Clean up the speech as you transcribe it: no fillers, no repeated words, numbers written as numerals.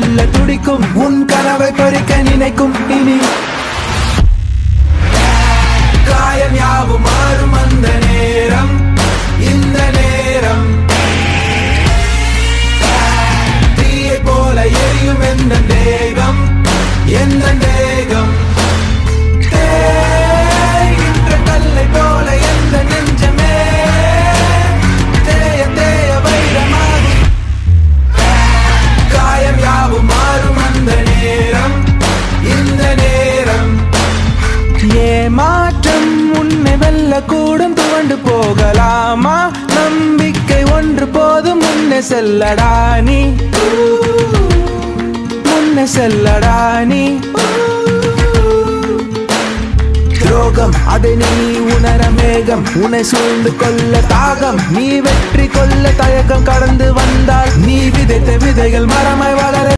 கொல்ல துடிக்கும் உன் கனவை பறிக்க நினைக்கும் இனி காயம் யாவும் மாறும் அந்த நேரம் இந்த நேரம் தீயை போல எரியும் எந்த தேகம் எந்த தேகம் தேய்கின்ற கல்லை போல எந்த நெஞ்சமே தேய தேய வைரமாகும் காயம் யாவும் மாறும் அந்த நேரம் இந்த நேரம் ஏமாற்றம் உன்னை வெல்ல கூடும் துவண்டு போகலாமா நம்பிக்கை ஒன்று போதும் முன்னே செல்லடா நீ முன்னே செல்லடா நீ துரோகம் அதை நீ உணர மேகம் உன்னை சூழ்ந்து கொள்ள தாகம் நீ வெற்றி கொள்ள தயக்கம் கடந்து வந்தால் நீ விதைத்த விதைகள் மரமாய் வள